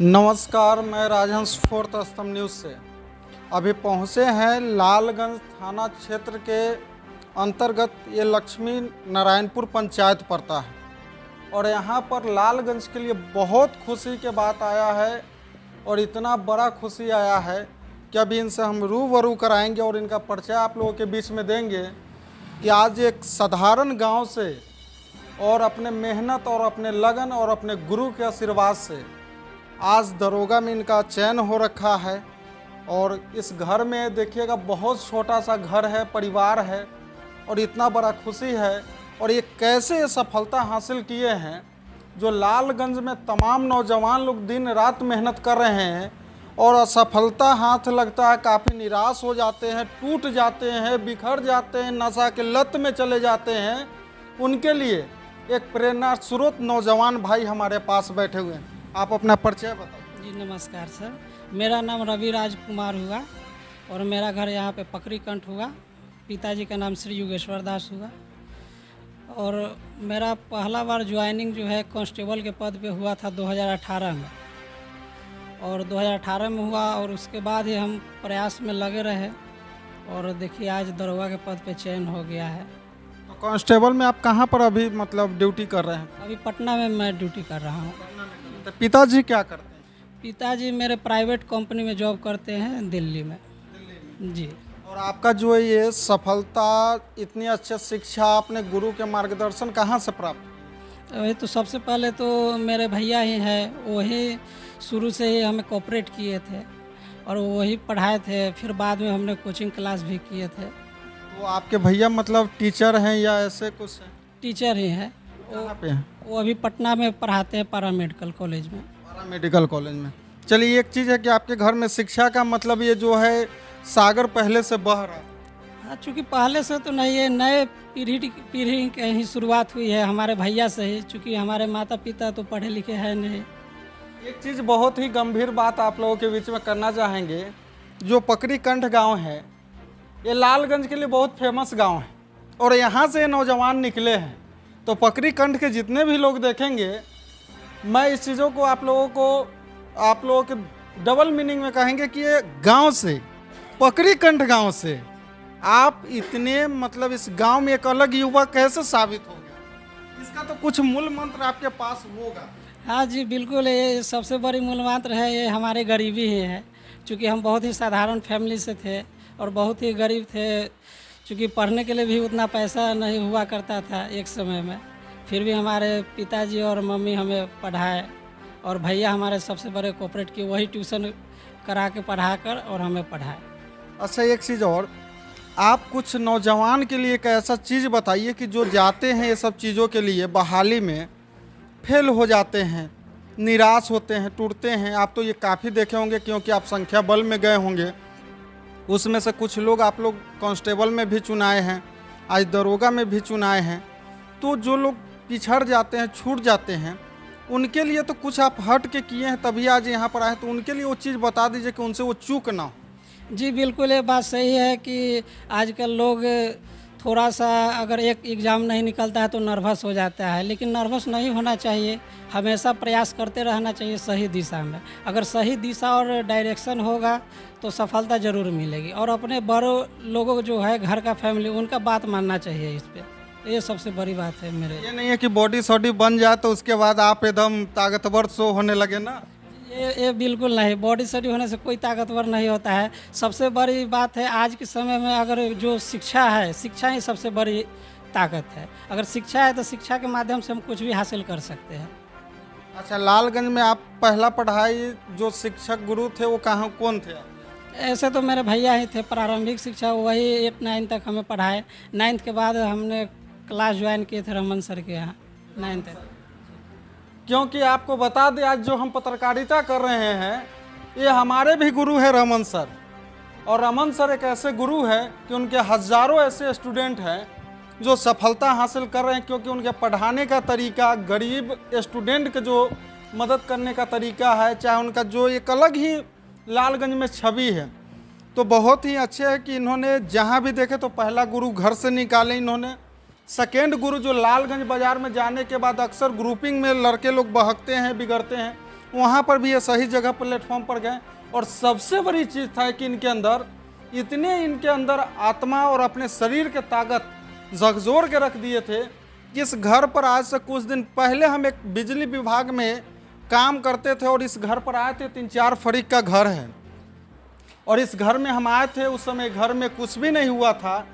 नमस्कार, मैं राजहंस फोर्थ स्तंभ न्यूज़ से अभी पहुँचे हैं लालगंज थाना क्षेत्र के अंतर्गत। ये लक्ष्मी नारायणपुर पंचायत पड़ता है और यहाँ पर लालगंज के लिए बहुत खुशी के बात आया है और इतना बड़ा खुशी आया है कि अभी इनसे हम रूबरू कराएंगे और इनका परिचय आप लोगों के बीच में देंगे कि आज एक साधारण गांव से और अपने मेहनत और अपने लगन और अपने गुरु के आशीर्वाद से आज दरोगा में इनका चयन हो रखा है। और इस घर में देखिएगा बहुत छोटा सा घर है, परिवार है और इतना बड़ा खुशी है। और ये कैसे ये सफलता हासिल किए हैं जो लालगंज में तमाम नौजवान लोग दिन रात मेहनत कर रहे हैं और असफलता हाथ लगता है, काफ़ी निराश हो जाते हैं, टूट जाते हैं, बिखर जाते हैं, नशा के लत में चले जाते हैं। उनके लिए एक प्रेरणा स्रोत नौजवान भाई हमारे पास बैठे हुए हैं। आप अपना परिचय बताओ। जी नमस्कार सर, मेरा नाम रवि राज कुमार हुआ और मेरा घर यहाँ पे पकड़ी कंठ हुआ। पिताजी का नाम श्री युगेश्वर दास हुआ और मेरा पहला बार ज्वाइनिंग जो है कांस्टेबल के पद पे हुआ था 2018 में और 2018 में हुआ और उसके बाद ही हम प्रयास में लगे रहे और देखिए आज दरोगा के पद पे चयन हो गया है। तो कांस्टेबल में आप कहाँ पर अभी मतलब ड्यूटी कर रहे हैं? अभी पटना में मैं ड्यूटी कर रहा हूँ। तो पिताजी क्या करते हैं? पिताजी मेरे प्राइवेट कंपनी में जॉब करते हैं दिल्ली में। जी। और आपका जो है ये सफलता, इतनी अच्छी शिक्षा आपने गुरु के मार्गदर्शन कहाँ से प्राप्त? वही तो सबसे पहले तो मेरे भैया ही हैं, वही शुरू से ही हमें कोऑपरेट किए थे और वही पढ़ाए थे। फिर बाद में हमने कोचिंग क्लास भी किए थे। वो आपके भैया मतलब टीचर हैं या ऐसे कुछ हैं? टीचर ही हैं। कहाँ पे हैं? वो अभी पटना में पढ़ाते हैं पैरामेडिकल कॉलेज में। पैरामेडिकल कॉलेज में। चलिए, एक चीज़ है कि आपके घर में शिक्षा का मतलब ये जो है सागर पहले से बह रहा है। हाँ, चूँकि पहले से तो नहीं है, नए पीढ़ी की ही शुरुआत हुई है हमारे भैया से ही, चूँकि हमारे माता पिता तो पढ़े लिखे हैं नहीं। एक चीज़ बहुत ही गंभीर बात आप लोगों के बीच में करना चाहेंगे। जो पकड़ी कंठ गांव है ये लालगंज के लिए बहुत फेमस गांव है और यहाँ से नौजवान निकले हैं। तो पकड़ी कंठ के जितने भी लोग देखेंगे, मैं इस चीज़ों को आप लोगों के डबल मीनिंग में कहेंगे कि ये गांव से, पकड़ी कंठ गांव से आप इतने मतलब इस गांव में एक अलग युवा कैसे साबित हो गए? इसका तो कुछ मूल मंत्र आपके पास होगा। हाँ जी बिल्कुल, ये सबसे बड़ी मूल मंत्र है, ये हमारे गरीबी ही है। चूँकि हम बहुत ही साधारण फैमिली से थे और बहुत ही गरीब थे, चूँकि पढ़ने के लिए भी उतना पैसा नहीं हुआ करता था एक समय में। फिर भी हमारे पिताजी और मम्मी हमें पढ़ाए और भैया हमारे सबसे बड़े कोऑपरेट किए, वही ट्यूशन करा के पढ़ा कर और हमें पढ़ाए। अच्छा, एक चीज़ और, आप कुछ नौजवान के लिए एक ऐसा चीज़ बताइए कि जो जाते हैं ये सब चीज़ों के लिए बहाली में फेल हो जाते हैं, निराश होते हैं, टूटते हैं। आप तो ये काफ़ी देखे होंगे क्योंकि आप संख्या बल में गए होंगे। उसमें से कुछ लोग आप लोग कांस्टेबल में भी चुनाए हैं, आज दरोगा में भी चुनाए हैं। तो जो लोग पिछड़ जाते हैं, छूट जाते हैं, उनके लिए तो कुछ आप हट के किए हैं तभी आज यहाँ पर आए। तो उनके लिए वो चीज़ बता दीजिए कि उनसे वो चूक ना हो। जी बिल्कुल, ये बात सही है कि आजकल लोग थोड़ा सा अगर एक एग्ज़ाम नहीं निकलता है तो नर्वस हो जाता है, लेकिन नर्वस नहीं होना चाहिए। हमेशा प्रयास करते रहना चाहिए सही दिशा में। अगर सही दिशा और डायरेक्शन होगा तो सफलता ज़रूर मिलेगी। और अपने बड़ों लोगों को जो है घर का फैमिली, उनका बात मानना चाहिए इस पर। ये सबसे बड़ी बात है मेरे। ये नहीं है कि बॉडी सॉडी बन जाए तो उसके बाद आप एकदम ताकतवर शो होने लगे ना। ये बिल्कुल नहीं, बॉडी सॉडी होने से कोई ताकतवर नहीं होता है। सबसे बड़ी बात है आज के समय में अगर जो शिक्षा है, शिक्षा ही सबसे बड़ी ताकत है। अगर शिक्षा है तो शिक्षा के माध्यम से हम कुछ भी हासिल कर सकते हैं। अच्छा, लालगंज में आप पहला पढ़ाई जो शिक्षक गुरु थे वो कौन थे आप? ऐसे तो मेरे भैया ही थे, प्रारंभिक शिक्षा वही 8-9 तक हमें पढ़ाए। 9th के बाद हमने क्लास ज्वाइन किए थे रमन सर के यहाँ 9th तक। क्योंकि आपको बता दें, आज जो हम पत्रकारिता कर रहे हैं ये हमारे भी गुरु है रमन सर। और रमन सर एक ऐसे गुरु है कि उनके हज़ारों ऐसे स्टूडेंट हैं जो सफलता हासिल कर रहे हैं, क्योंकि उनके पढ़ाने का तरीका, गरीब स्टूडेंट के जो मदद करने का तरीका है, चाहे उनका जो एक अलग ही लालगंज में छवि है। तो बहुत ही अच्छे है कि इन्होंने जहाँ भी देखे तो पहला गुरु घर से निकाले इन्होंने। सेकेंड गुरु जो लालगंज बाज़ार में जाने के बाद अक्सर ग्रुपिंग में लड़के लोग बहकते हैं, बिगड़ते हैं, वहाँ पर भी ये सही जगह प्लेटफॉर्म पर गए। और सबसे बड़ी चीज़ था कि इनके अंदर आत्मा और अपने शरीर के ताकत झकझोर के रख दिए थे कि इस घर पर आज से कुछ दिन पहले हम एक बिजली विभाग में काम करते थे और इस घर पर आए थे। 3-4 फरीक का घर है और इस घर में हम आए थे। उस समय घर में कुछ भी नहीं हुआ था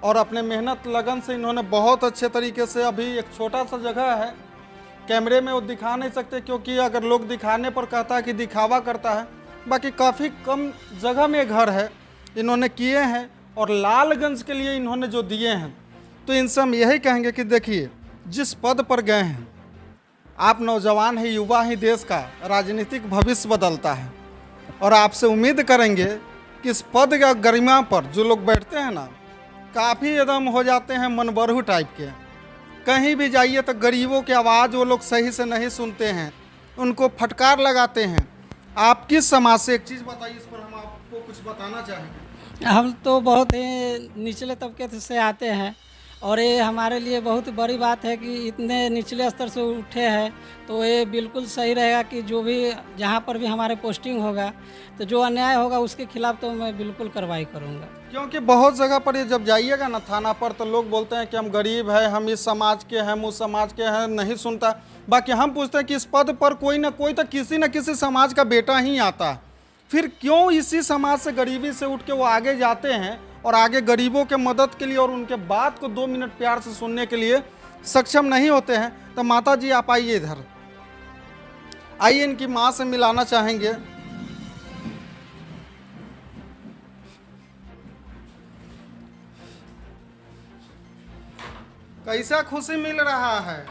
और अपने मेहनत लगन से इन्होंने बहुत अच्छे तरीके से, अभी एक छोटा सा जगह है, कैमरे में वो दिखा नहीं सकते क्योंकि अगर लोग दिखाने पर कहता है कि दिखावा करता है, बाकी काफ़ी कम जगह में घर है इन्होंने किए हैं। और लालगंज के लिए इन्होंने जो दिए हैं, तो इनसे हम यही कहेंगे कि देखिए, जिस पद पर गए हैं आप, नौजवान हैं, युवा ही देश का राजनीतिक भविष्य बदलता है। और आपसे उम्मीद करेंगे कि इस पद का गरिमा पर जो लोग बैठते हैं ना, काफ़ी एकदम हो जाते हैं मनबरहु टाइप के। कहीं भी जाइए तो गरीबों की आवाज़ वो लोग सही से नहीं सुनते हैं, उनको फटकार लगाते हैं। आप किस समाज से, एक चीज़ बताइए, इस पर हम आपको कुछ बताना चाहेंगे। हम तो बहुत ही निचले तबके से आते हैं और ये हमारे लिए बहुत बड़ी बात है कि इतने निचले स्तर से उठे हैं। तो ये बिल्कुल सही रहेगा कि जो भी जहाँ पर भी हमारे पोस्टिंग होगा तो जो अन्याय होगा उसके खिलाफ तो मैं बिल्कुल कार्रवाई करूँगा। क्योंकि बहुत जगह पर ये जब जाइएगा ना थाना पर, तो लोग बोलते हैं कि हम गरीब हैं, हम इस समाज के हैं, हम उस समाज के हैं, नहीं सुनता। बाकी हम पूछते हैं कि इस पद पर कोई ना कोई तो किसी न किसी समाज का बेटा ही आता है, फिर क्यों इसी समाज से, गरीबी से उठ के वो आगे जाते हैं और आगे गरीबों के मदद के लिए और उनके बात को 2 मिनट प्यार से सुनने के लिए सक्षम नहीं होते हैं। तो माता जी आप आइए इधर, आइए, इनकी माँ से मिलाना चाहेंगे। कैसा खुशी मिल रहा है?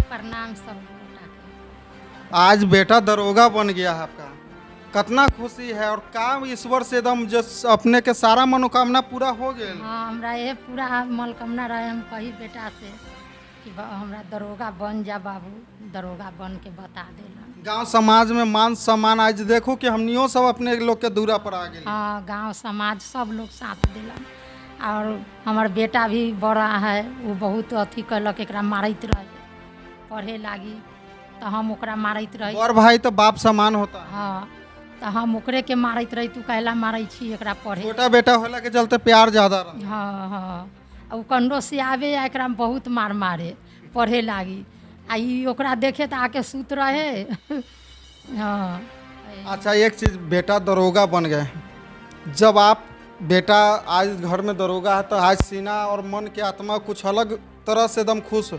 प्रणाम सब बेटा के। आज बेटा दरोगा बन गया है आपका, कितना खुशी है। और काम ईश्वर से एकदम जो अपने के सारा मनोकामना पूरा हो गया। हाँ, हमरा ये पूरा मनोकामना रहे, हम कही बेटा से कि हमरा दरोगा बन जा बाबू, दरोगा बन के बता देलन। गांव समाज में मान सम्मान, आज देखो कि हमनियों सब अपने लोग के दूरा पर आ गए। हाँ, गांव समाज सब लोग साथ दिलन। और हमार बेटा भी बड़ा है, वो बहुत अथी कलक, एकरा मारत रहे पढ़े लागी, तो हम ओकरा मारत रही। और भाई तो बाप समान होता है। हाँ, तो हम ओकरे के मारत रही, तू कहला मारै छी एकरा पढ़े। छोटा बेटा होला के चलते प्यार ज्यादा रहा। हाँ हाँ, उ कंडो से आवे एकरा में बहुत मार मारे पढ़े लागी, आ ई ओकरा देखे तो आके सूत रहे। हाँ। अच्छा, एक चीज़, बेटा दरोगा बन गए, जब आप बेटा आज घर में दरोगा है तो आज सीना और मन के आत्मा कुछ अलग तरह से एकदम खुश हो।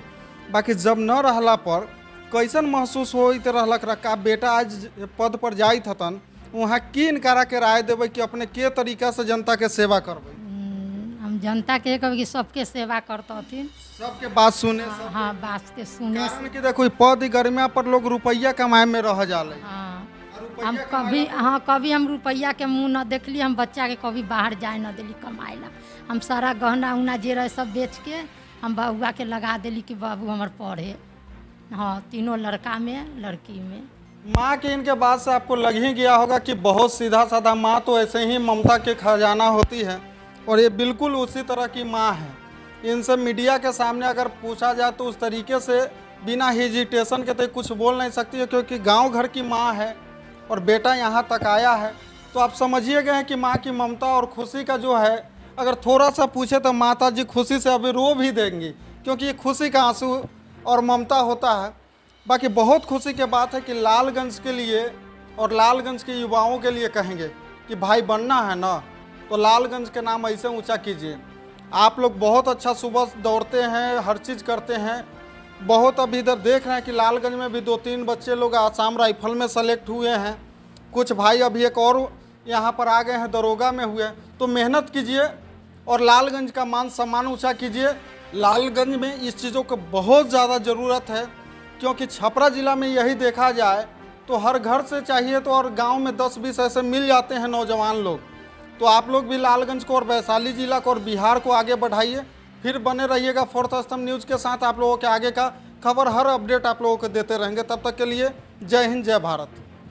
बाकी जब न रहला पर कैसन महसूस होइत रहलक रखा बेटा आज पद पर जाइत हतन, वहाँ की इनकारा के राय देवे कि अपने के तरीका से जनता के सेवा करबे? हम जनता के कभी सबके सेवा करतथिन, सबके बात सुने। हाँ, बात के सुने। कारण कि देखो पद गरिमा पर लोग रुपया कमाए में रह जाले। हाँ, हम कभी हम रुपया के मुँह न देखली, हम बच्चा के कभी बाहर जाए न दिली कमाए ला। हम सारा गहना उहना जे रहे सब बेच के हम बउआ के लगा दिली कि बाबू हमार पढ़े। हाँ, तीनों लड़का में लड़की में। माँ के इनके बाद से आपको लग ही गया होगा कि बहुत सीधा साधा, माँ तो ऐसे ही ममता के खजाना होती है और ये बिल्कुल उसी तरह की माँ है। इनसे मीडिया के सामने अगर पूछा जाए तो उस तरीके से बिना हेजिटेशन के तो कुछ बोल नहीं सकती है, क्योंकि गांव घर की माँ है और बेटा यहाँ तक आया है। तो आप समझिए गए कि माँ की ममता और खुशी का जो है, अगर थोड़ा सा पूछे तो माता जी खुशी से अभी रो भी देंगी, क्योंकि ये खुशी का आंसू और ममता होता है। बाकी बहुत खुशी की बात है कि लालगंज के लिए और लालगंज के युवाओं के लिए कहेंगे कि भाई बनना है ना, तो लालगंज के नाम ऐसे ऊंचा कीजिए। आप लोग बहुत अच्छा सुबह दौड़ते हैं, हर चीज़ करते हैं। बहुत अभी इधर देख रहे हैं कि लालगंज में भी 2-3 बच्चे लोग आसाम राइफल में सेलेक्ट हुए हैं। कुछ भाई अभी एक और यहाँ पर आ गए हैं, दरोगा में हुए। तो मेहनत कीजिए और लालगंज का मान सम्मान ऊँचा कीजिए। लालगंज में इस चीज़ों को बहुत ज़्यादा ज़रूरत है, क्योंकि छपरा ज़िला में यही देखा जाए तो हर घर से चाहिए तो, और गांव में 10-20 ऐसे मिल जाते हैं नौजवान लोग। तो आप लोग भी लालगंज को और वैशाली जिला को और बिहार को आगे बढ़ाइए। फिर बने रहिएगा फोर्थ स्तंभ न्यूज़ के साथ। आप लोगों के आगे का खबर, हर अपडेट आप लोगों को देते रहेंगे। तब तक के लिए जय हिंद, जय भारत।